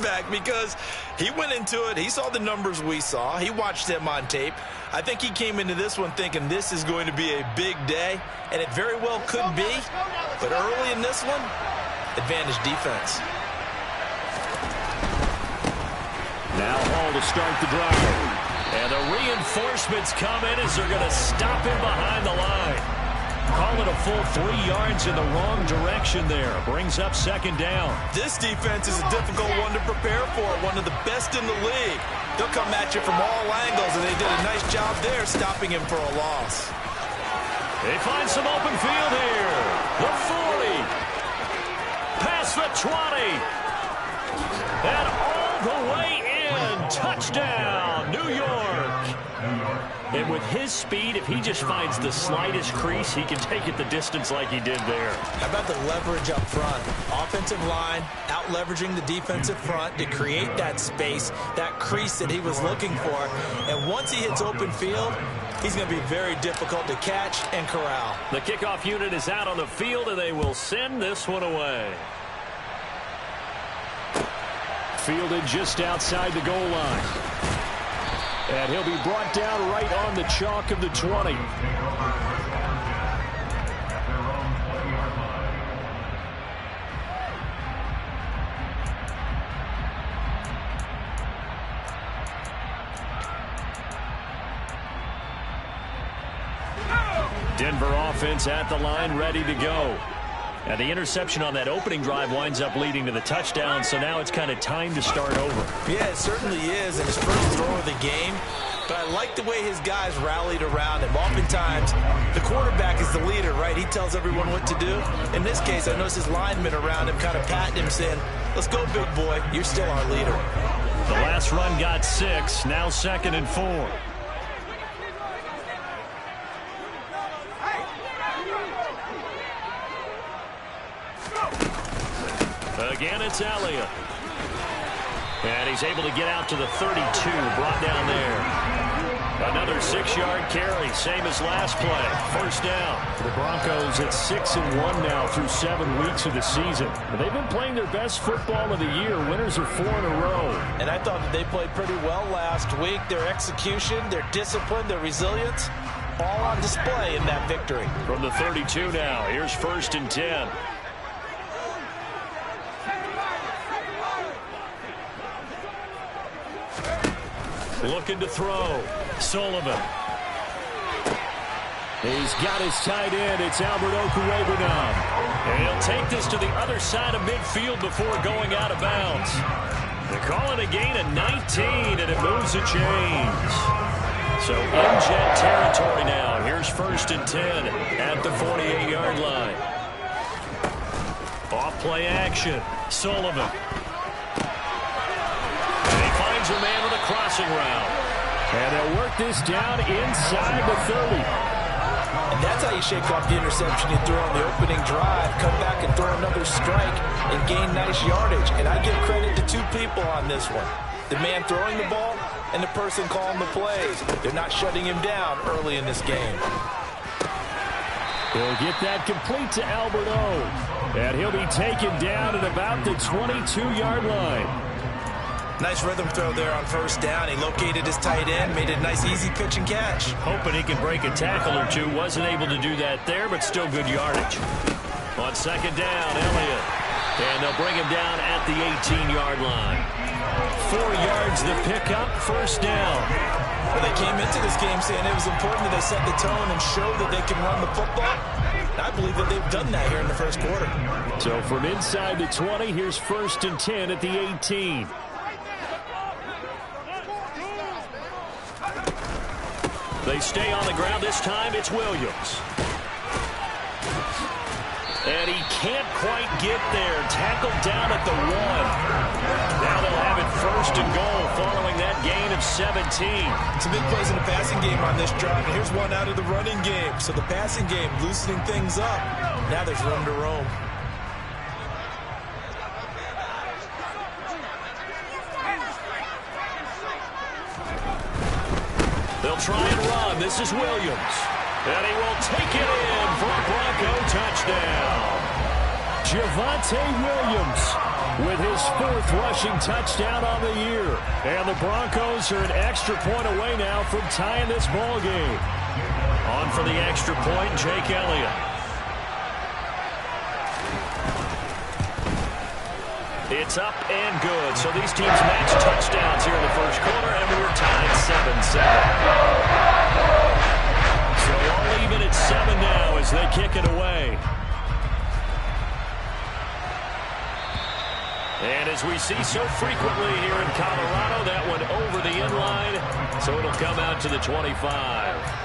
quarterback because he went into it. He saw the numbers we saw. He watched them on tape. I think he came into this one thinking this is going to be a big day, and it very well could be. But early in this one, advantage defense. Now Hall to start the drive. And the reinforcements come in as they're going to stop him behind the line. Call it a full 3 yards in the wrong direction there. Brings up second down. This defense is a difficult one to prepare for. One of the best in the league. They'll come at you from all angles, and they did a nice job there stopping him for a loss. They find some open field here. The 40. Past the 20. And all the way in. Touchdown, New York. And with his speed, if he just finds the slightest crease, he can take it the distance like he did there. How about the leverage up front? Offensive line out-leveraging the defensive front to create that space, that crease that he was looking for. And once he hits open field, he's going to be very difficult to catch and corral. The kickoff unit is out on the field, and they will send this one away. Fielded just outside the goal line. And he'll be brought down right on the chalk of the 20. Denver offense at the line, ready to go. And the interception on that opening drive winds up leading to the touchdown, so now it's kind of time to start over. Yeah, it certainly is, and his first throw of the game. But I like the way his guys rallied around him. Oftentimes, the quarterback is the leader, right? He tells everyone what to do. In this case, I noticed his linemen around him kind of patting him, saying, let's go, big boy. You're still our leader. The last run got 6, now 2nd and 4. Again, it's Elliott. And he's able to get out to the 32, brought down there. Another 6-yard carry, same as last play. First down. The Broncos at 6-1 now through 7 weeks of the season. They've been playing their best football of the year. Winners are 4 in a row. And I thought that they played pretty well last week. Their execution, their discipline, their resilience, all on display in that victory. From the 32 now, here's 1st and 10. Looking to throw. Sullivan. He's got his tight end. It's Albert Okwuegbunam. And he'll take this to the other side of midfield before going out of bounds. They call it a gain of 19, and it moves the chains. So in jet territory now. Here's 1st and 10 at the 48-yard line. Off play action. Sullivan. A man with a crossing route. And they'll work this down inside the 30. And that's how you shake off the interception you threw on the opening drive. Come back and throw another strike and gain nice yardage. And I give credit to 2 people on this one. The man throwing the ball and the person calling the plays. They're not shutting him down early in this game. He'll get that complete to Albert O. And he'll be taken down at about the 22-yard line. Nice rhythm throw there on 1st down. He located his tight end, made a nice easy pitch and catch. Hoping he can break a tackle or 2. Wasn't able to do that there, but still good yardage. On 2nd down, Elliott. And they'll bring him down at the 18-yard line. 4 yards the pickup, 1st down. Well, they came into this game saying it was important that they set the tone and show that they can run the football. I believe that they've done that here in the first quarter. So from inside the 20, here's 1st and 10 at the 18. They stay on the ground. This time it's Williams. And he can't quite get there. Tackled down at the 1. Now they'll have it 1st and goal following that gain of 17. Some big plays in the passing game on this drive. And here's one out of the running game. So the passing game loosening things up. Now there's room to roam. They'll try and run. This is Williams. And he will take it in for a Bronco touchdown. Javonte Williams with his 4th rushing touchdown on the year. And the Broncos are an extra point away now from tying this ball game. On for the extra point, Jake Elliott. It's up and good. So these teams match touchdowns here in the first quarter, and we're tied 7-7. So all even at 7 now as they kick it away. And as we see so frequently here in Colorado, that one over the end line, so it'll come out to the 25.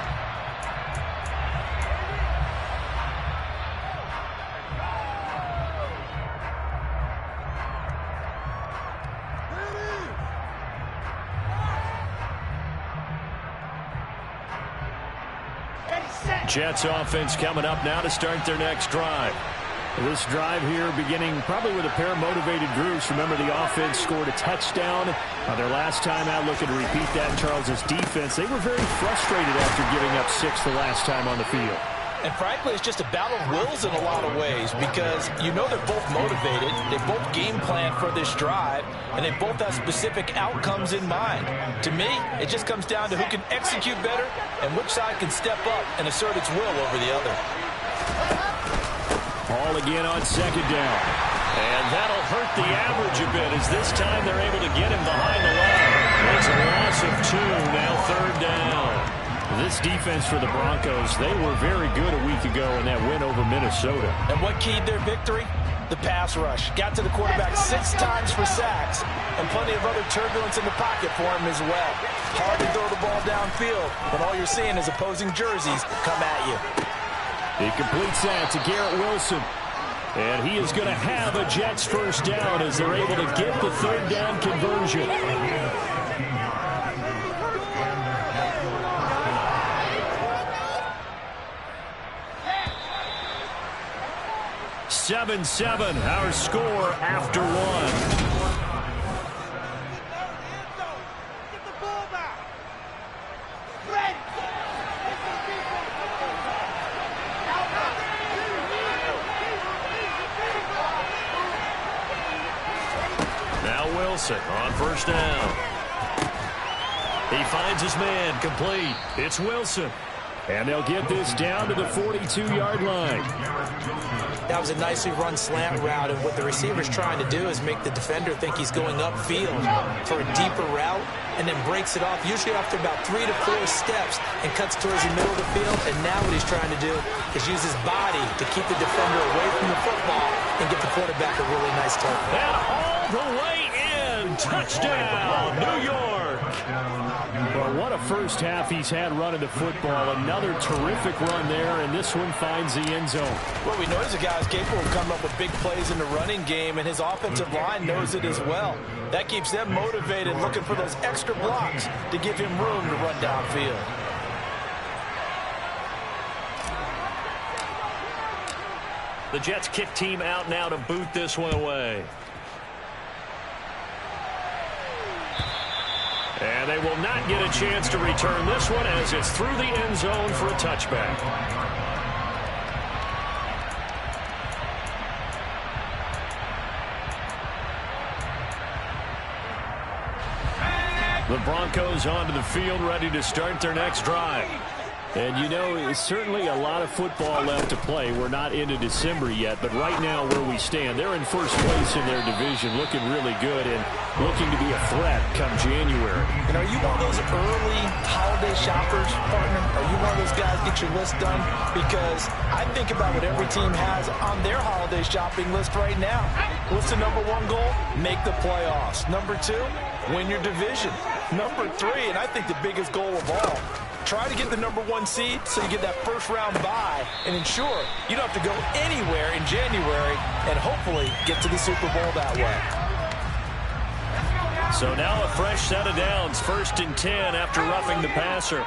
Jets offense coming up now to start their next drive. This drive here beginning probably with a pair of motivated groups. Remember, the offense scored a touchdown their last time out, looking to repeat that in Charles' defense. They were very frustrated after giving up 6 the last time on the field. And frankly, it's just a battle of wills in a lot of ways because you know they're both motivated. They both game plan for this drive, and they both have specific outcomes in mind. To me, it just comes down to who can execute better and which side can step up and assert its will over the other. Ball again on 2nd down. And that'll hurt the average a bit as this time they're able to get him behind the line. It's a loss of 2, now 3rd down. This defense for the Broncos, they were very good a week ago in that win over Minnesota. And what keyed their victory? The pass rush. Got to the quarterback 6 times for sacks, and plenty of other turbulence in the pocket for him as well. Hard to throw the ball downfield when all you're seeing is opposing jerseys come at you. He completes that to Garrett Wilson. And he is going to have a Jets first down as they're able to get the 3rd down conversion. 7-7, our score after 1. On 1st down. He finds his man complete. It's Wilson. And they'll get this down to the 42-yard line. That was a nicely run slant route, and what the receiver's trying to do is make the defender think he's going upfield for a deeper route and then breaks it off, usually after about 3 to 4 steps, and cuts towards the middle of the field. And now what he's trying to do is use his body to keep the defender away from the football and get the quarterback a really nice touchdown. And all the way in, touchdown, New York. Well, what a first half he's had running the football. Another terrific run there, and this one finds the end zone. Well, we know he's a guy who's capable of coming up with big plays in the running game, and his offensive line knows it as well. That keeps them motivated, looking for those extra blocks to give him room to run downfield. The Jets kick team out now to boot this one away. And they will not get a chance to return this one as it's through the end zone for a touchback. The Broncos onto the field, ready to start their next drive. And you know, it's certainly a lot of football left to play. We're not into December yet, but right now where we stand, they're in first place in their division, looking really good and looking to be a threat come January. And are you one of those early holiday shoppers, partner? Are you one of those guys get your list done? Because I think about what every team has on their holiday shopping list right now. What's the number 1 goal? Make the playoffs. Number 2, win your division. Number 3, and I think the biggest goal of all, try to get the number 1 seed so you get that first round bye and ensure you don't have to go anywhere in January and hopefully get to the Super Bowl that way. So now a fresh set of downs, 1st and 10 after roughing the passer.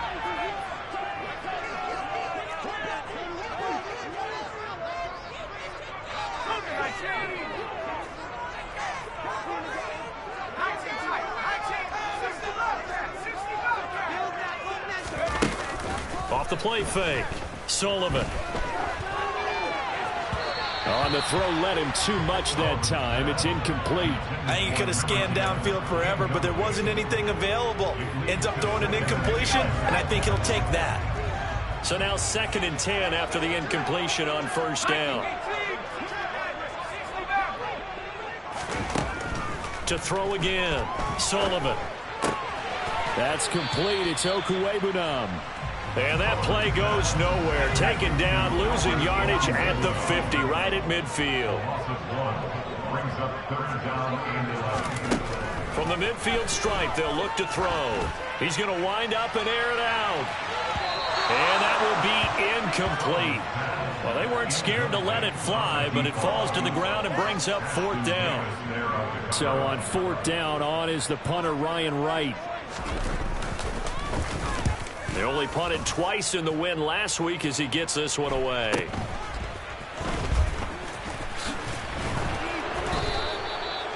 Off the play fake, Sullivan. On the throw, led him too much that time. It's incomplete. I think he could have scanned downfield forever, but there wasn't anything available. Ends up throwing an incompletion, and I think he'll take that. So now 2nd and 10 after the incompletion on 1st down. To throw again, Sullivan. That's complete. It's Okuwebunam. And that play goes nowhere. Taken down, losing yardage at the 50, right at midfield. From the midfield stripe, they'll look to throw. He's going to wind up and air it out. And that will be incomplete. Well, they weren't scared to let it fly, but it falls to the ground and brings up 4th down. So on 4th down, on is the punter, Ryan Wright. They only punted twice in the win last week as he gets this one away.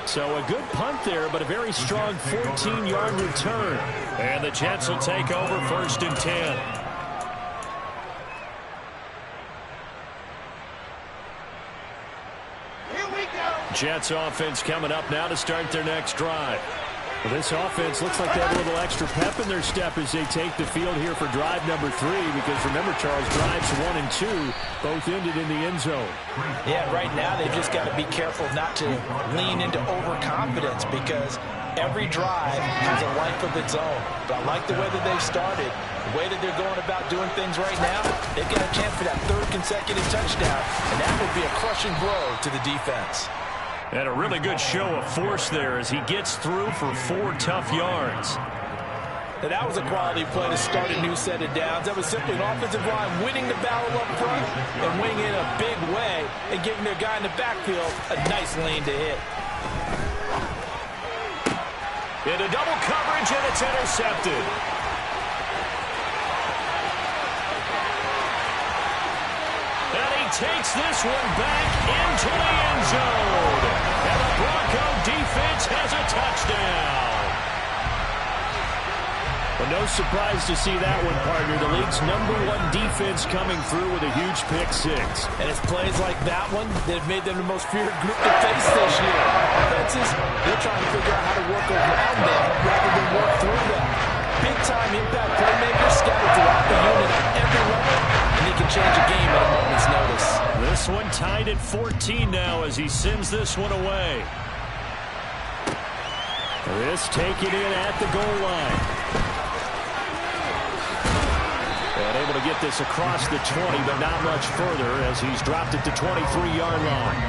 So a good punt there, but a very strong 14-yard return. And the Jets will take over 1st and 10. Jets offense coming up now to start their next drive. Well, this offense looks like they have a little extra pep in their step as they take the field here for drive number 3, because remember, Charles, drives 1 and 2 both ended in the end zone. Yeah, right now they've just got to be careful not to lean into overconfidence, because every drive has a life of its own. But I like the way that they've started, the way that they're going about doing things right now. They've got a chance for that 3rd consecutive touchdown, and that would be a crushing blow to the defense. And a really good show of force there as he gets through for 4 tough yards. Now, that was a quality play to start a new set of downs. That was simply an offensive line winning the battle up front and winning it in a big way and giving their guy in the backfield a nice lane to hit. Into double coverage, and it's intercepted. And he takes this one back into the end zone. And the Bronco defense has a touchdown. Well, no surprise to see that one, partner. The league's #1 defense coming through with a huge pick 6. And it's plays like that one that have made them the most feared group to face this year. Offenses, they're trying to figure out how to work around them rather than work through them. Big-time impact playmakers scattered throughout the unit at every level, and they can change a game at a moment's notice. This one tied at 14 now as he sends this one away. This taken in at the goal line. And able to get this across the 20, but not much further as he's dropped it to 23-yard line.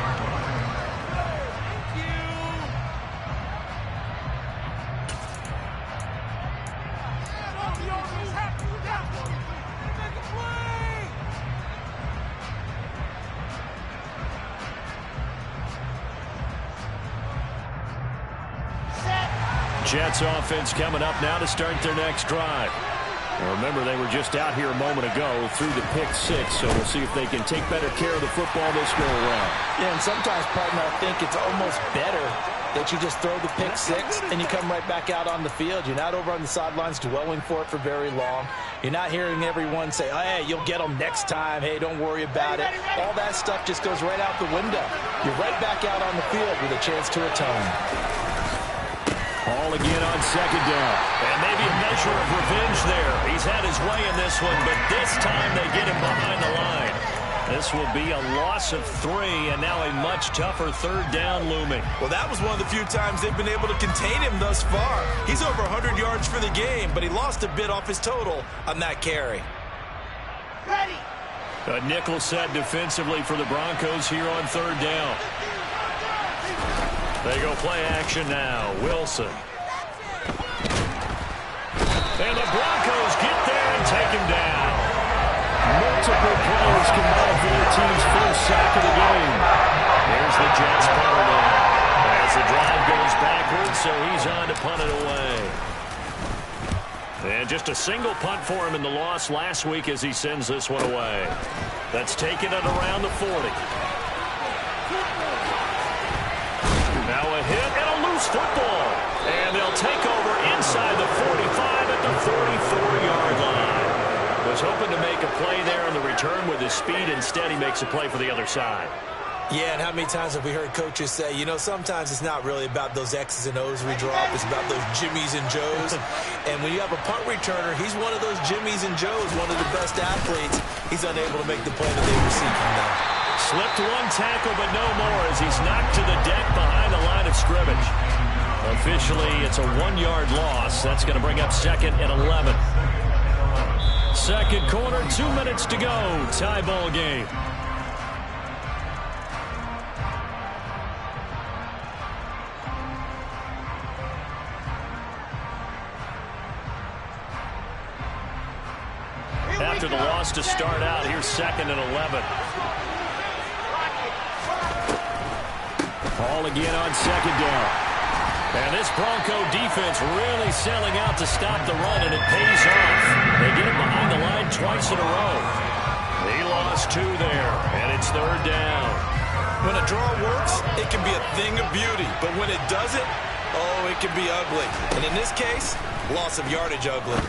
Jets offense coming up now to start their next drive. Well, remember, they were just out here a moment ago through the pick 6, so we'll see if they can take better care of the football this go around. Yeah, and sometimes, partner, I think it's almost better that you just throw the pick 6 and you come right back out on the field. You're not over on the sidelines dwelling for it for very long. You're not hearing everyone say, oh, hey, you'll get them next time. Hey, don't worry about it. All that stuff just goes right out the window. You're right back out on the field with a chance to atone. Ball again on 2nd down. And maybe a measure of revenge there. He's had his way in this one, but this time they get him behind the line. This will be a loss of 3, and now a much tougher 3rd down looming. Well, that was one of the few times they've been able to contain him thus far. He's over 100 yards for the game, but he lost a bit off his total on that carry. Ready. A nickel set defensively for the Broncos here on 3rd down. They go play action now. Wilson. And the Broncos get there and take him down. Multiple players combined for their team's first sack of the game. Here's the Jets punter now. As the drive goes backwards, so he's on to punt it away. And just a single punt for him in the loss last week as he sends this one away. That's taken it around the 40. Now a hit and a loose football. And they'll take over inside the 45 at the 44-yard line. Was hoping to make a play there on the return with his speed. Instead, he makes a play for the other side. Yeah, and how many times have we heard coaches say, you know, sometimes it's not really about those X's and O's we drop. It's about those Jimmies and Joes. And when you have a punt returner, he's one of those Jimmies and Joes, one of the best athletes. He's unable to make the play that they were seeking now. Slipped one tackle, but no more as he's knocked to the deck behind the line of scrimmage. Officially, it's a 1-yard loss. That's going to bring up 2nd and 11. Second quarter, 2 minutes to go. Tie ball game. After the loss to start out, here's 2nd and 11. Ball again on 2nd down. And this Bronco defense really selling out to stop the run, and it pays off. They get him behind the line twice in a row. He lost 2 there, and it's 3rd down. When a draw works, it can be a thing of beauty. But when it doesn't, oh, it can be ugly. And in this case, loss of yardage ugly.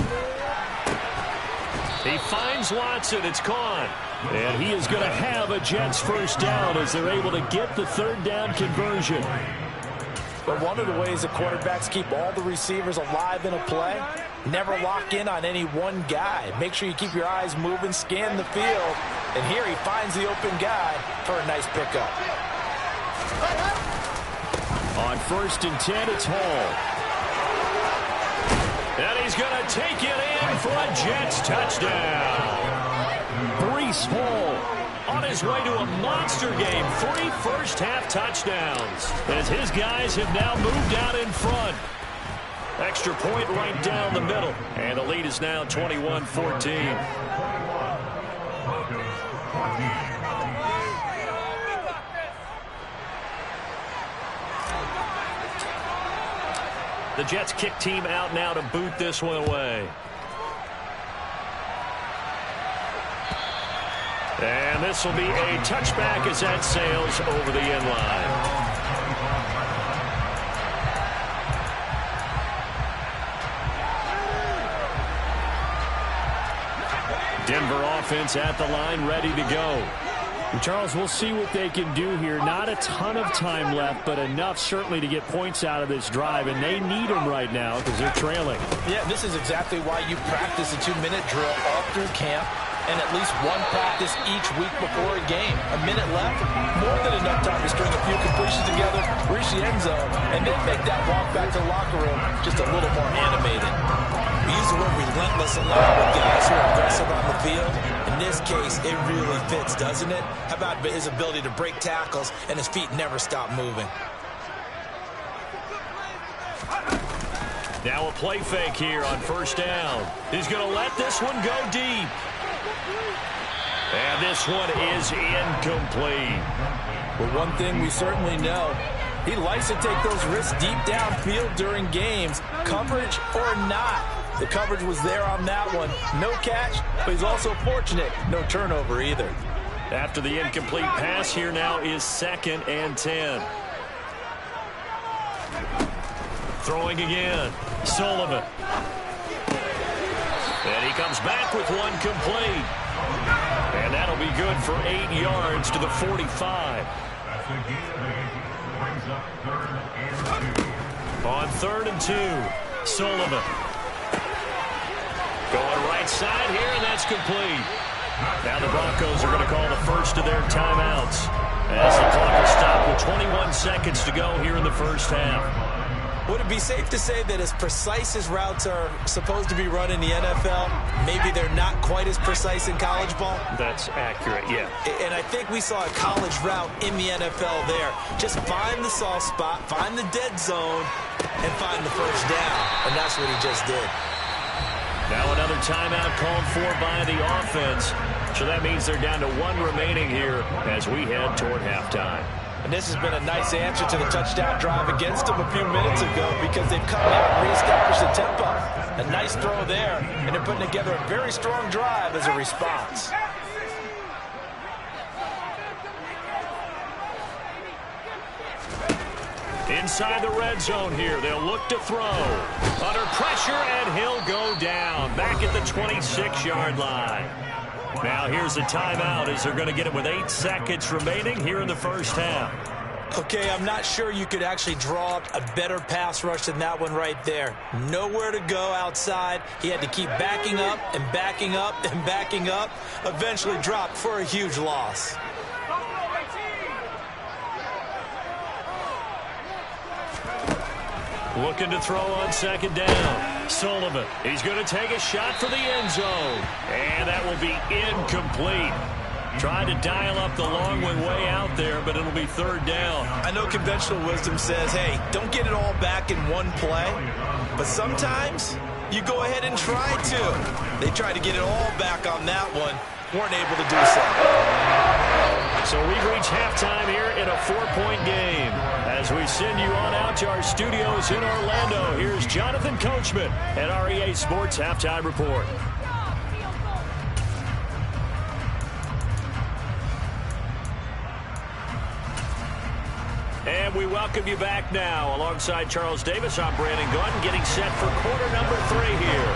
He finds Watson. It's gone. And he is going to have a Jets first down as they're able to get the 3rd down conversion. But one of the ways the quarterbacks keep all the receivers alive in a play, never lock in on any one guy. Make sure you keep your eyes moving, scan the field. And here he finds the open guy for a nice pickup. On 1st and 10, it's Hall. And he's going to take it in for a Jets touchdown. Breece Hall on his way to a monster game. 3 first-half touchdowns as his guys have now moved out in front. Extra point right down the middle. And the lead is now 21-14. The Jets kick team out now to boot this one away. And this will be a touchback as that sails over the end line. Denver offense at the line, ready to go. And Charles, we'll see what they can do here. Not a ton of time left, but enough certainly to get points out of this drive, and they need them right now because they're trailing. Yeah, this is exactly why you practice a 2-minute drill all through camp and at least one practice each week before a game. A minute left, more than enough time to string a few completions together, reach the end zone, and then make that walk back to the locker room just a little more animated. We use the word relentless a lot with guys who are aggressive on the field. In this case, it really fits, doesn't it? How about his ability to break tackles and his feet never stop moving? Now a play fake here on 1st down. He's going to let this one go deep. And this one is incomplete. Well, one thing we certainly know, he likes to take those risks deep downfield during games, coverage or not. The coverage was there on that one. No catch, but he's also fortunate. No turnover either. After the incomplete pass, here now is 2nd and 10. Throwing again. Sullivan. And he comes back with one complete. And that'll be good for 8 yards to the 45. On 3rd and 2, Sullivan. Going right side here, and that's complete. Now the Broncos are going to call the first of their timeouts as the clock is stopped with 21 seconds to go here in the first half. Would it be safe to say that as precise as routes are supposed to be run in the NFL, maybe they're not quite as precise in college ball? That's accurate, yeah. And I think we saw a college route in the NFL there. Just find the soft spot, find the dead zone, and find the first down. And that's what he just did. Now another timeout called for by the offense. So that means they're down to 1 remaining here as we head toward halftime. And this has been a nice answer to the touchdown drive against them a few minutes ago because they've come out and reestablished the tempo. A nice throw there, and they're putting together a very strong drive as a response. Inside the red zone here, they'll look to throw. Under pressure, and he'll go down. Back at the 26-yard line. Now here's a timeout as they're going to get it with 8 seconds remaining here in the first half. Okay, I'm not sure you could actually draw up a better pass rush than that one right there. Nowhere to go outside. He had to keep backing up and backing up and backing up. Eventually dropped for a huge loss. Looking to throw on second down. Sullivan, he's going to take a shot for the end zone. And that will be incomplete. Tried to dial up the long one way out there, but it'll be third down. I know conventional wisdom says, hey, don't get it all back in one play. But sometimes you go ahead and try to. They tried to get it all back on that one. Weren't able to do so. So we've reached halftime here in a 4-point game. As we send you on out to our studios in Orlando, here's Jonathan Coachman at REA Sports Halftime Report. And we welcome you back now. Alongside Charles Davis, I'm Brandon Gunn, getting set for quarter number 3 here.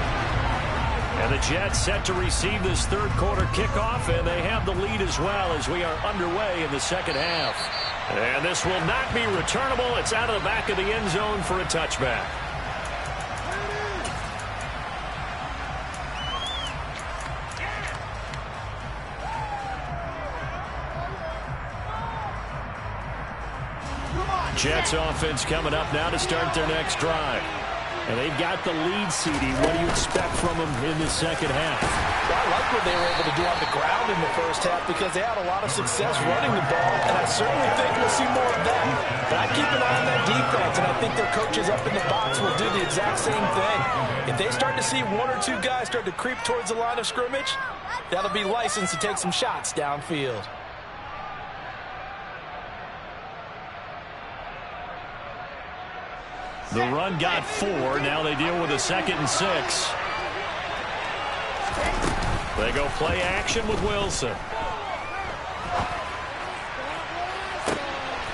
And the Jets set to receive this third quarter kickoff, and they have the lead as well as we are underway in the second half. And this will not be returnable. It's out of the back of the end zone for a touchback. Jets offense coming up now to start their next drive. And they've got the lead, CD. What do you expect from them in the second half? Well, I like what they were able to do on the ground in the first half because they had a lot of success running the ball, and I certainly think we'll see more of that. But I keep an eye on that defense, and I think their coaches up in the box will do the exact same thing. If they start to see 1 or 2 guys start to creep towards the line of scrimmage, that'll be licensed to take some shots downfield. The run got 4. Now they deal with a 2nd and 6. They go play action with Wilson.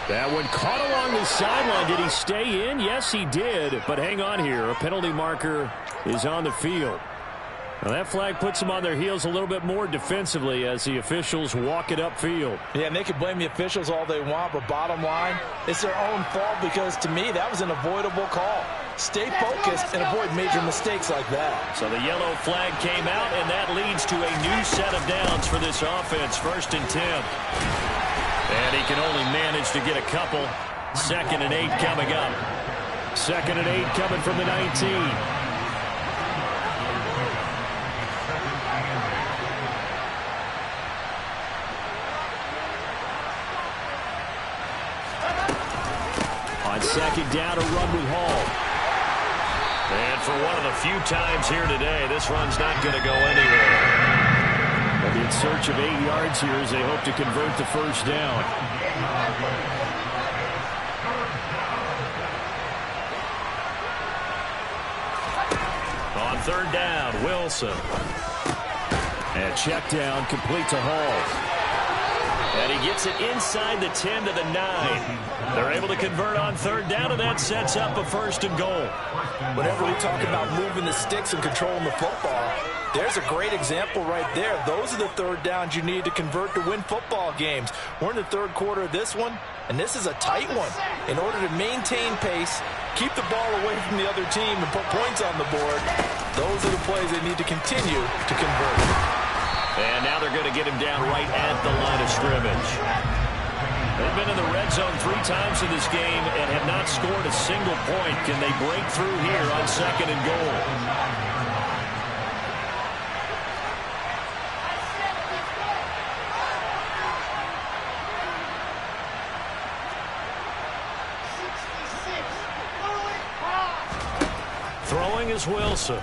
That one caught along the sideline. Did he stay in? Yes, he did. But hang on here. A penalty marker is on the field. Now that flag puts them on their heels a little bit more defensively as the officials walk it upfield. Yeah, and they can blame the officials all they want, but bottom line, it's their own fault because, to me, that was an avoidable call. Stay focused and avoid major mistakes like that. So the yellow flag came out, and that leads to a new set of downs for this offense. 1st and 10. And he can only manage to get a couple. 2nd and 8 coming up. 2nd and 8 coming from the 19. On 2nd down, a run with Hall. And for one of the few times here today, this run's not going to go anywhere. They'll be in search of 8 yards here as they hope to convert the first down. On 3rd down, Wilson. And check down, complete to Hall. And he gets it inside the 10 to the 9. They're able to convert on 3rd down, and that sets up a 1st and goal. Whenever we talk about moving the sticks and controlling the football, there's a great example right there. Those are the 3rd downs you need to convert to win football games. We're in the 3rd quarter of this one, and this is a tight one. In order to maintain pace, keep the ball away from the other team, and put points on the board, those are the plays they need to continue to convert. And now they're going to get him down right at the line of scrimmage. They've been in the red zone 3 times in this game and have not scored a single point. Can they break through here on 2nd and goal? Throwing is Wilson.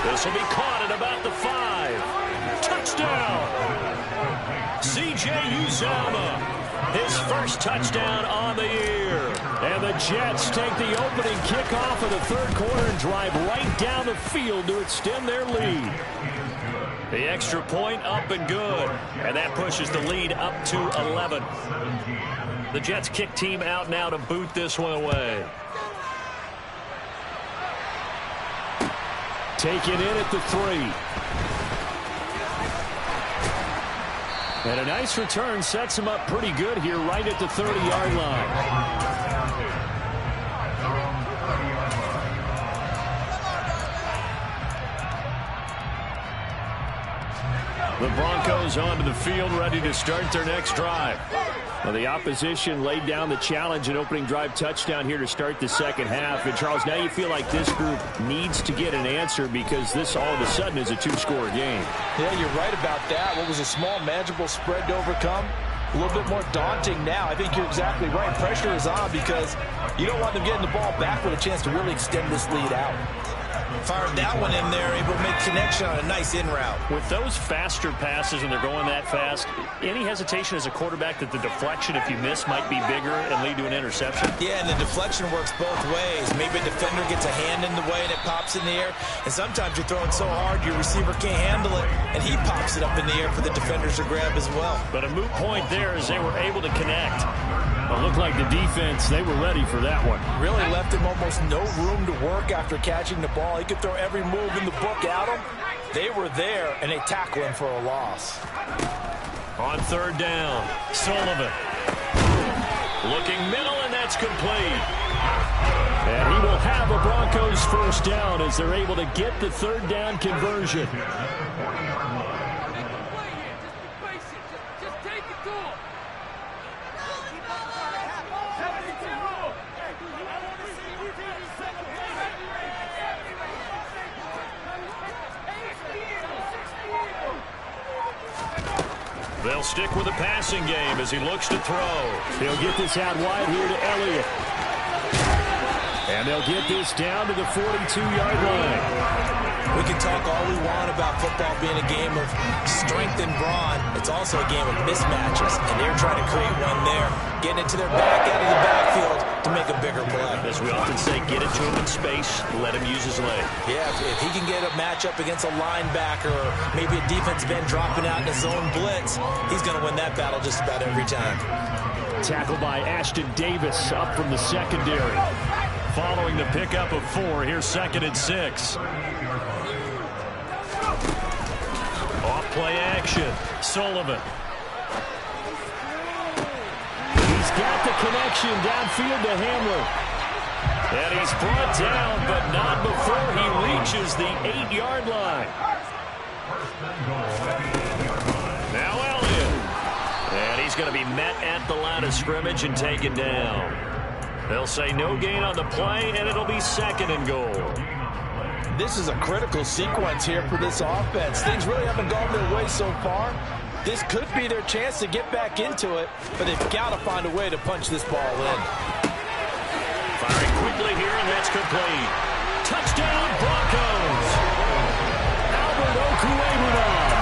This will be caught at about the 5. Touchdown! C.J. Uzomah, his first touchdown on the year. And the Jets take the opening kickoff of the 3rd quarter and drive right down the field to extend their lead. The extra point up and good. And that pushes the lead up to 11. The Jets kick team out now to boot this one away. Taken in at the 3. And a nice return sets him up pretty good here right at the 30-yard line. The Broncos onto the field, ready to start their next drive. Well, the opposition laid down the challenge, an opening drive touchdown here to start the second half. And, Charles, now you feel like this group needs to get an answer because this all of a sudden is a two-score game. Yeah, you're right about that. What was a small, manageable spread to overcome? A little bit more daunting now. I think you're exactly right. Pressure is on because you don't want them getting the ball back with a chance to really extend this lead out. Fired that one in there, able to make connection on a nice in route. With those faster passes and they're going that fast, any hesitation as a quarterback that the deflection, if you miss, might be bigger and lead to an interception? Yeah, and the deflection works both ways. Maybe a defender gets a hand in the way and it pops in the air. And sometimes you're throwing so hard your receiver can't handle it, and he pops it up in the air for the defenders to grab as well. But a moot point there as they were able to connect. It looked like the defense, they were ready for that one. Really left him almost no room to work after catching the ball. He could throw every move in the book at him. They were there, and they tackle him for a loss. On third down, Sullivan. Looking middle, and that's complete. And he will have a Broncos first down as they're able to get the third down conversion. They'll stick with the passing game as he looks to throw. He'll get this out wide here to Elliott. And they'll get this down to the 42-yard line. We can talk all we want about football being a game of strength and brawn. It's also a game of mismatches, and they're trying to create one there, getting it to their back out of the backfield to make a bigger play. As we often say, get it to him in space, let him use his leg. Yeah, if he can get a matchup against a linebacker or maybe a defensive end dropping out in a zone blitz, he's going to win that battle just about every time. Tackled by Ashton Davis up from the secondary. Following the pickup of 4, here's 2nd and 6. Off-play action, Sullivan. He's got the connection downfield to Hamler. And he's brought down, but not before he reaches the 8-yard line. Now Elliott. And he's going to be met at the line of scrimmage and taken down. They'll say no gain on the play, and it'll be 2nd and goal. This is a critical sequence here for this offense. Things really haven't gone their way so far. This could be their chance to get back into it, but they've got to find a way to punch this ball in. Firing quickly here, and that's complete. Touchdown, Broncos! Albert Okuegbunam.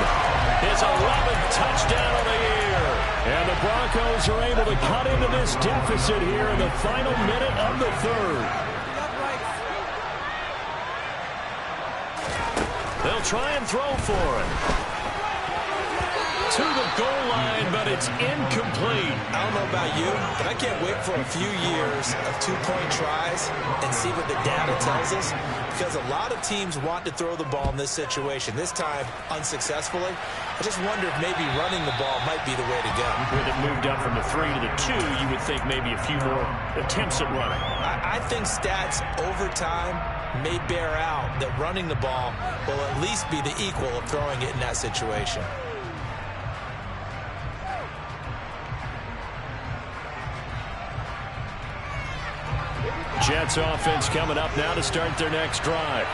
His 11th touchdown of the year. And the Broncos are able to cut into this deficit here in the final minute of the third. They'll try and throw for it. To the goal line, but it's incomplete. I don't know about you, but I can't wait for a few years of two-point tries and see what the data tells us, because a lot of teams want to throw the ball in this situation. This time, unsuccessfully. I just wonder if maybe running the ball might be the way to go. With it moved up from the 3 to the 2, you would think maybe a few more attempts at running. I think stats over time may bear out that running the ball will at least be the equal of throwing it in that situation. Jets offense coming up now to start their next drive.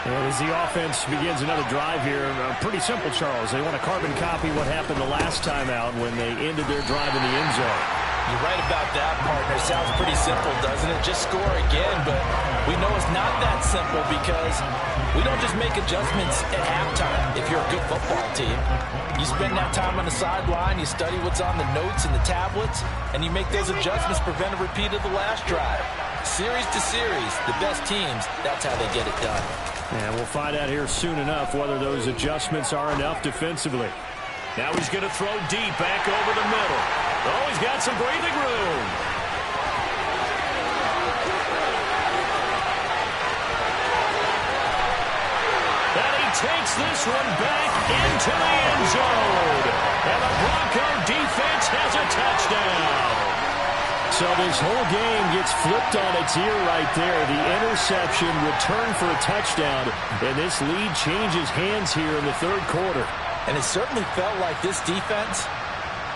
And as the offense begins another drive here, pretty simple, Charles. They want to carbon copy what happened the last time out when they ended their drive in the end zone. You're right about that, partner. Sounds pretty simple, doesn't it? Just score again, but we know it's not that simple because we don't just make adjustments at halftime if you're a good football team. You spend that time on the sideline, you study what's on the notes and the tablets, and you make those adjustments, prevent a repeat of the last drive. Series to series, the best teams, that's how they get it done. And we'll find out here soon enough whether those adjustments are enough defensively. Now he's going to throw deep back over the middle. Oh, he's got some breathing room. And he takes this one back into the end zone. And the Bronco defense has a touchdown. So this whole game gets flipped on its ear right there. The interception, return for a touchdown, and this lead changes hands here in the third quarter. And it certainly felt like this defense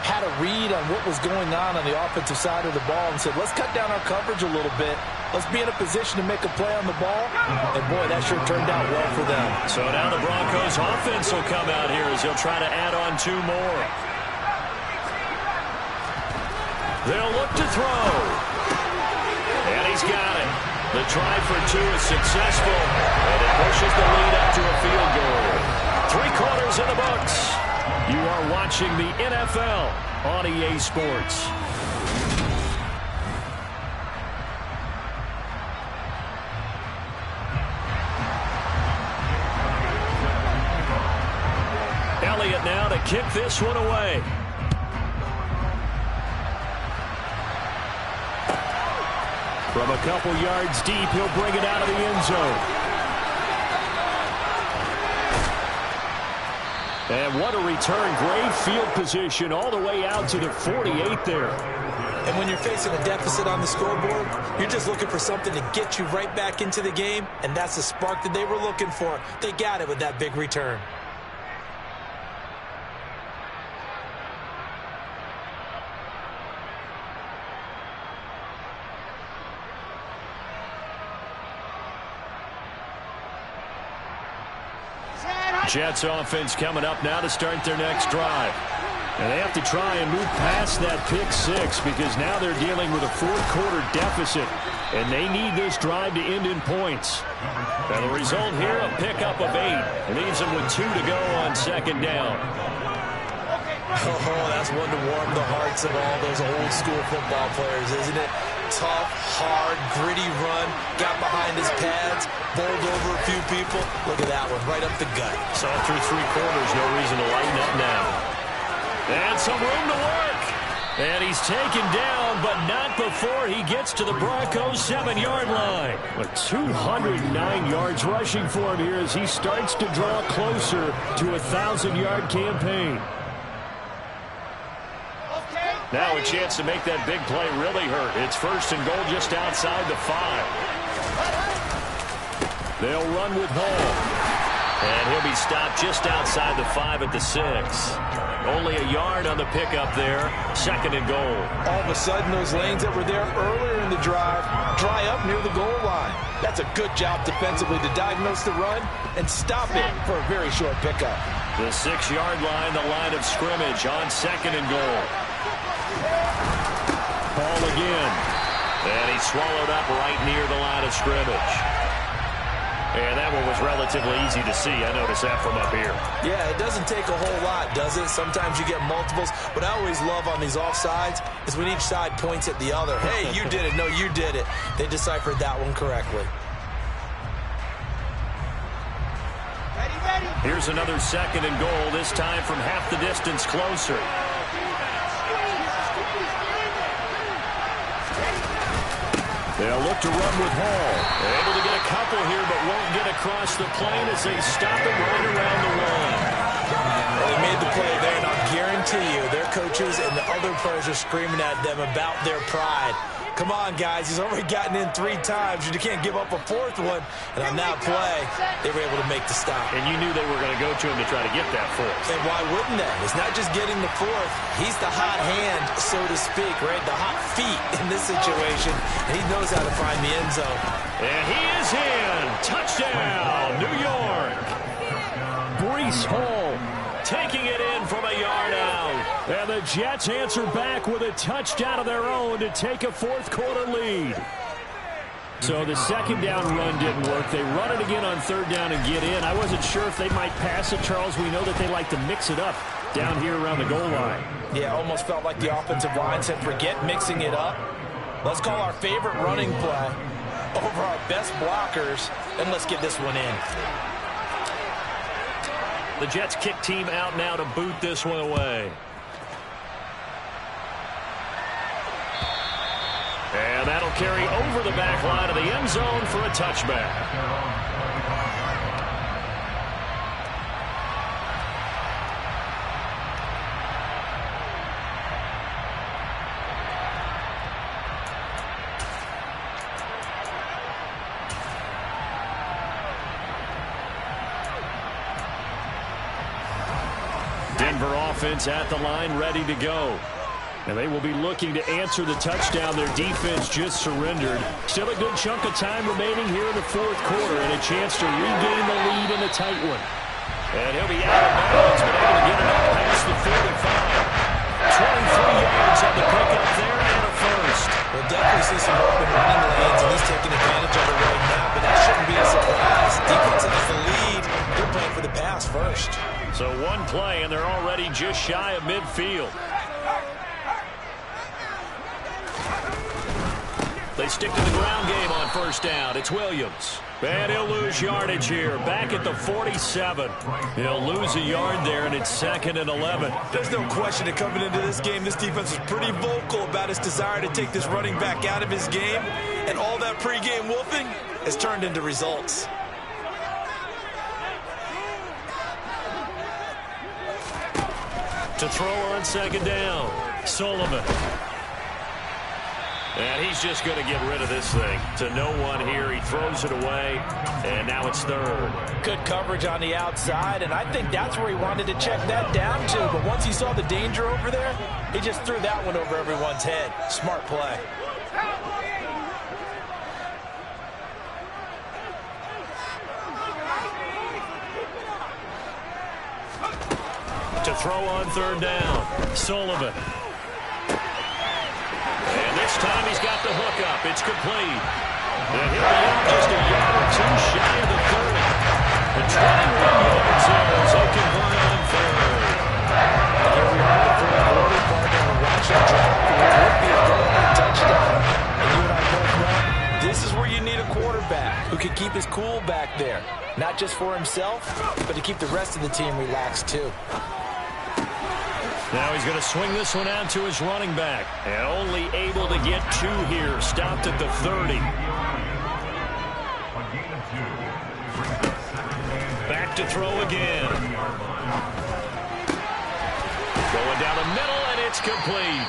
had a read on what was going on the offensive side of the ball and said, let's cut down our coverage a little bit. Let's be in a position to make a play on the ball. And, boy, that sure turned out well for them. So now the Broncos offense will come out here as they'll try to add on 2 more. They'll look to throw. And he's got it. The try for 2 is successful. And it pushes the lead up to a field goal. 3 quarters in the books. You are watching the NFL on EA Sports. Elliott now to kick this one away. From a couple yards deep, he'll bring it out of the end zone. And what a return. Great field position all the way out to the 48 there. And when you're facing a deficit on the scoreboard, you're just looking for something to get you right back into the game, and that's the spark that they were looking for. They got it with that big return. Jets offense coming up now to start their next drive. And they have to try and move past that pick 6 because now they're dealing with a fourth-quarter deficit. And they need this drive to end in points. And the result here, a pickup of 8. Leaves them with 2 to go on second down. Oh, that's one to warm the hearts of all those old-school football players, isn't it? Tough, hard, gritty run, got behind his pads, bowled over a few people. Look at that one, right up the gut. So through 3 quarters, no reason to lighten up now. And some room to work. And he's taken down, but not before he gets to the Broncos' 7-yard line. But 209 yards rushing for him here as he starts to draw closer to a 1,000-yard campaign. Now a chance to make that big play really hurt. It's first and goal just outside the 5. They'll run with Hall. And he'll be stopped just outside the 5 at the 6. Only a yard on the pickup there. Second and goal. All of a sudden, those lanes that were there earlier in the drive dry up near the goal line. That's a good job defensively to diagnose the run and stop it for a very short pickup. The 6-yard line, the line of scrimmage on second and goal. Ball again. And he's swallowed up right near the line of scrimmage. And that one was relatively easy to see. I noticed that from up here. Yeah, it doesn't take a whole lot, does it? Sometimes you get multiples. What I always love on these offsides is when each side points at the other. Hey, you did it. No, you did it. They deciphered that one correctly. Here's another second and goal, this time from half the distance closer. They'll look to run with Hall. They're able to get a couple here, but won't get across the plane as they stop it right around the line. Well, they made the play there, and I'll guarantee you their coaches and the other players are screaming at them about their pride. Come on, guys. He's already gotten in 3 times. You can't give up a 4th one. And on that play, they were able to make the stop. And you knew they were going to go to him to try to get that 4th. And why wouldn't they? It's not just getting the 4th. He's the hot hand, so to speak, right? The hot feet in this situation. And he knows how to find the end zone. And he is in. Touchdown, New York. Breece Hall taking it in from a yard out. And the Jets answer back with a touchdown of their own to take a 4th-quarter lead. So the second down run didn't work. They run it again on 3rd down and get in. I wasn't sure if they might pass it, Charles. We know that they like to mix it up down here around the goal line. Yeah, almost felt like the offensive line said, forget mixing it up. Let's call our favorite running play over our best blockers, and let's get this one in. The Jets kick team out now to boot this one away. And that'll carry over the back line of the end zone for a touchback. Denver offense at the line, ready to go. And they will be looking to answer the touchdown their defense just surrendered. Still a good chunk of time remaining here in the fourth quarter and a chance to regain the lead in a tight one. And he'll be out of bounds, but able to get it up past the 45. 23 yards on the pickup there and a first. We'll definitely see some open running lanes, and he's taking advantage of it right now, but that shouldn't be a surprise. Defense has the lead. They're playing for the pass first. So one play, and they're already just shy of midfield. They stick to the ground game on first down. It's Williams. And he'll lose yardage here. Back at the 47. He'll lose a yard there, and it's 2nd and 11. There's no question that coming into this game, this defense is pretty vocal about its desire to take this running back out of his game. And all that pregame wolfing has turned into results. To throw on 2nd down, Sullivan. And he's just going to get rid of this thing. To no one here. He throws it away, and now it's 3rd. Good coverage on the outside, and I think that's where he wanted to check that down to. But once he saw the danger over there, he just threw that one over everyone's head. Smart play. To throw on 3rd down, Sullivan. And this time he's got the hook up. It's complete. And he'll be out just a yard or two shy of the 30. The 21 yards there as they convert on 3rd. Here we are in the fourth quarter, partner. We're watching drive. It would be a go-ahead touchdown. And you and I both know this is where you need a quarterback who can keep his cool back there. Not just for himself, but to keep the rest of the team relaxed too. Now he's going to swing this one out to his running back. And only able to get 2 here. Stopped at the 30. Back to throw again. Going down the middle, and it's complete.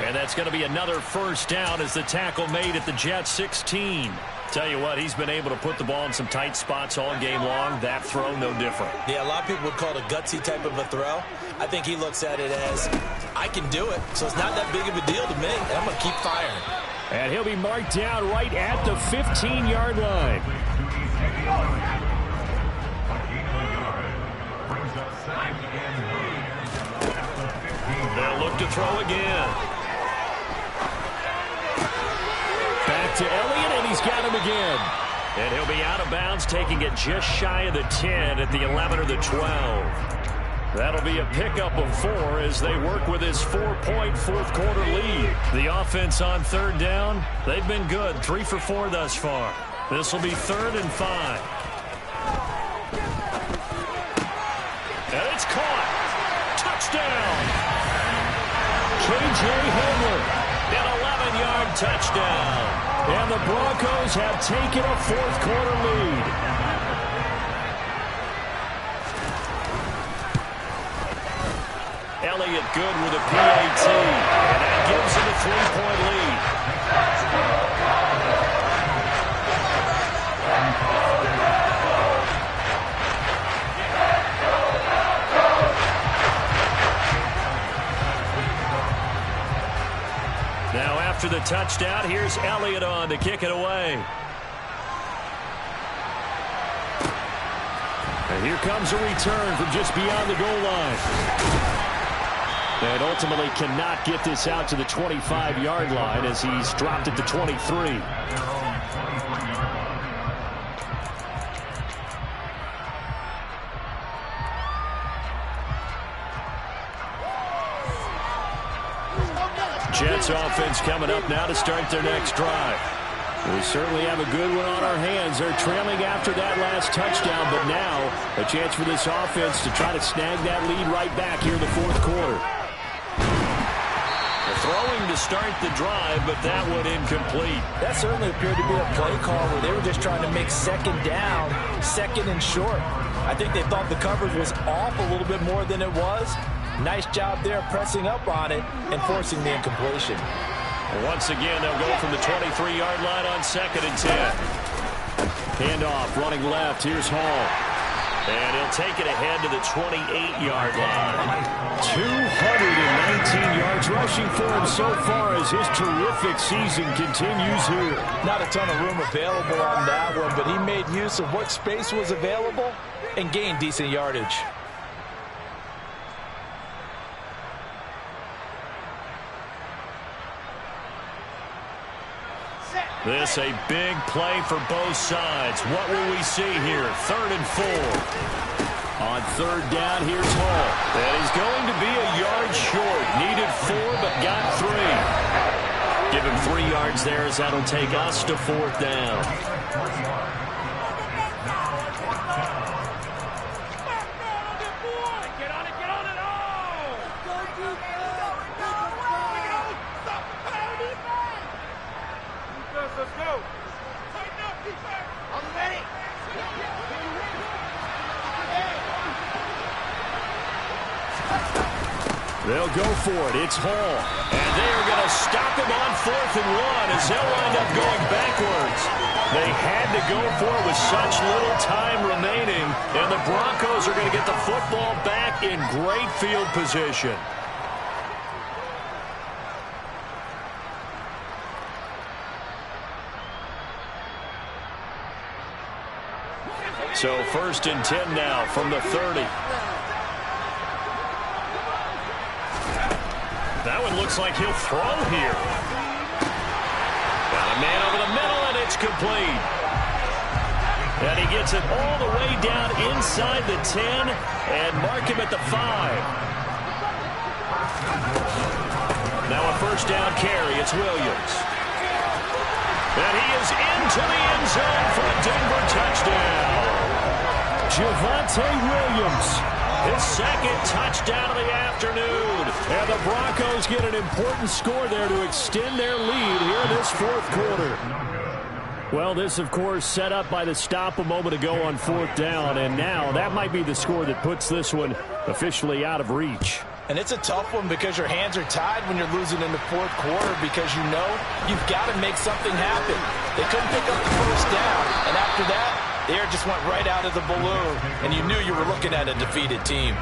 And that's going to be another first down as the tackle made at the Jets 16. Tell you what, he's been able to put the ball in some tight spots all game long. That throw, no different. Yeah, a lot of people would call it a gutsy type of a throw. I think he looks at it as, I can do it, so it's not that big of a deal to me, and I'm going to keep firing. And he'll be marked down right at the 15-yard line. They'll look to throw again. Back to Elliott, and he's got him again. And he'll be out of bounds, taking it just shy of the 10 at the 11 or the 12. That'll be a pickup of 4 as they work with his 4-point fourth-quarter lead. The offense on 3rd down, they've been good, 3 for 4 thus far. This will be 3rd and 5. And it's caught. Touchdown. J.J. Hamler, an 11-yard touchdown. And the Broncos have taken a fourth-quarter lead. Elliott good with a PAT, and that gives him a 3-point lead. Now after the touchdown, here's Elliott on to kick it away. And here comes a return from just beyond the goal line. And ultimately cannot get this out to the 25-yard line as he's dropped at the 23. Jets offense coming up now to start their next drive. We certainly have a good one on our hands. They're trailing after that last touchdown, but now a chance for this offense to try to snag that lead right back here in the fourth quarter. Throwing to start the drive, but that one incomplete. That certainly appeared to be a play call where they were just trying to make 2nd down, 2nd and short. I think they thought the coverage was off a little bit more than it was. Nice job there pressing up on it and forcing the incompletion. Once again, they'll go from the 23-yard line on 2nd and 10. Handoff, running left. Here's Hall. And he'll take it ahead to the 28-yard line. 219 yards rushing for him so far as his terrific season continues here. Not a ton of room available on that one, but he made use of what space was available and gained decent yardage. This a big play for both sides. What will we see here? 3rd and 4. On 3rd down, here's Hall. That is going to be a yard short. Needed 4, but got 3. Give him 3 yards there as that'll take us to 4th down. They'll go for it. It's Hall. And they are going to stop him on 4th and 1 as they'll wind up going backwards. They had to go for it with such little time remaining, and the Broncos are going to get the football back in great field position. So 1st and 10 now from the 30. That one looks like he'll throw here. Got a man over the middle, and it's complete. And he gets it all the way down inside the 10 and mark him at the 5. Now a 1st down carry. It's Williams. And he is into the end zone for a Denver touchdown. Javonte Williams. His 2nd touchdown of the afternoon. And the Broncos get an important score there to extend their lead here in this 4th quarter. Well, this, of course, set up by the stop a moment ago on 4th down. And now that might be the score that puts this one officially out of reach. And it's a tough one because your hands are tied when you're losing in the 4th quarter because you know you've got to make something happen. They couldn't pick up the 1st down. And after that, the air just went right out of the balloon, and you knew you were looking at a defeated team.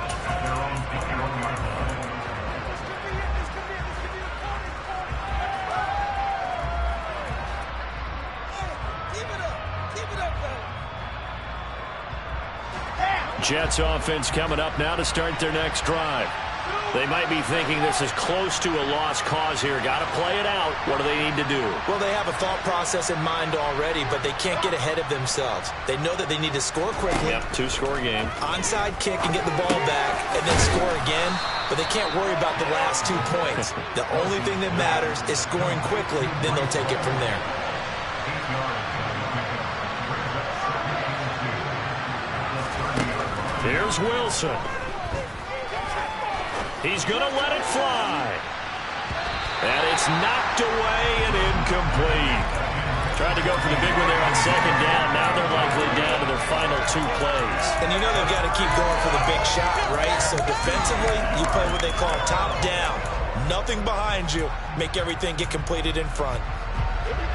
Jets offense coming up now to start their next drive. They might be thinking this is close to a lost cause here. Got to play it out. What do they need to do? Well, they have a thought process in mind already, but they can't get ahead of themselves. They know that they need to score quickly. Yep, 2-score game. Onside kick and get the ball back and then score again, but they can't worry about the last 2 points. The only thing that matters is scoring quickly, then they'll take it from there. Here's Wilson. He's going to let it fly. And it's knocked away and incomplete. Tried to go for the big one there on 2nd down. Now they're likely down to their final 2 plays. And you know they've got to keep going for the big shot, right? So defensively, you play what they call top down. Nothing behind you. Make everything get completed in front.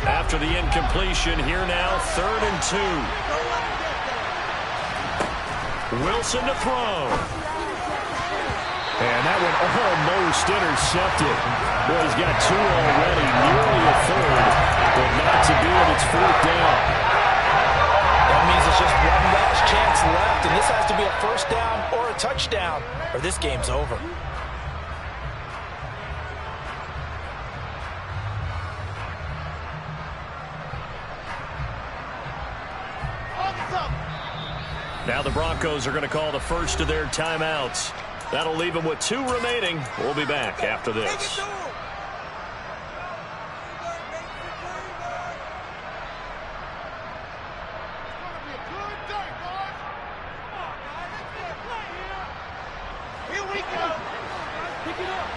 After the incompletion, here now, 3rd and 2. Wilson to throw. And that one almost intercepted. Boy, he's got 2 already, nearly a 3rd, but not to do it. It's 4th down. That means it's just one last chance left, and this has to be a 1st down or a touchdown, or this game's over. Now the Broncos are going to call the first of their timeouts. That'll leave them with 2 remaining. We'll be back after this. Here we go. Pick it up.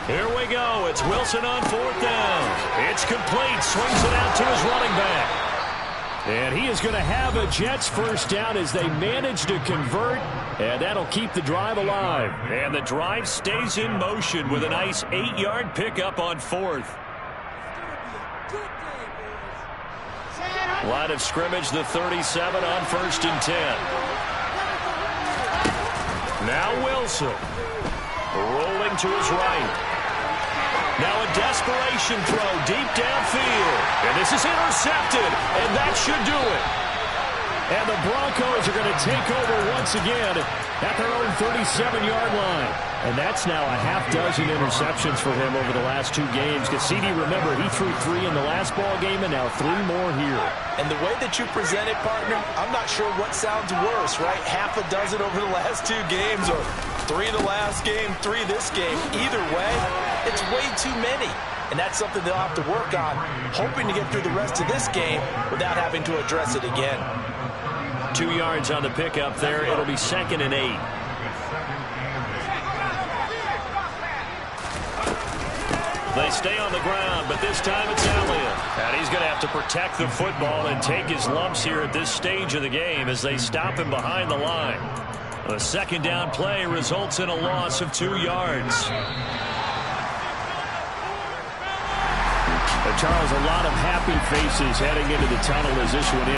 Here we go. It's Wilson on 4th down. It's complete. Swings it out to his running back. And he is going to have a Jets 1st down as they manage to convert, and that'll keep the drive alive. And the drive stays in motion with a nice 8-yard pickup on 4th. Line of scrimmage, the 37 on 1st and 10. Now Wilson. Rolling to his right. Now a desperation throw deep downfield. And this is intercepted. And that should do it. And the Broncos are going to take over once again at their own 37-yard line. And that's now a half dozen interceptions for him over the last 2 games. Cassidy, remember, he threw 3 in the last ball game and now 3 more here. And the way that you present it, partner, I'm not sure what sounds worse, right? Half a dozen over the last 2 games or 3 the last game, 3 this game. Either way, it's way too many. And that's something they'll have to work on, hoping to get through the rest of this game without having to address it again. 2 yards on the pickup there. It'll be 2nd and 8. They stay on the ground, but this time it's Elliott. And he's going to have to protect the football and take his lumps here at this stage of the game as they stop him behind the line. A 2nd down play results in a loss of 2 yards. Charles, a lot of happy faces heading into the tunnel as this one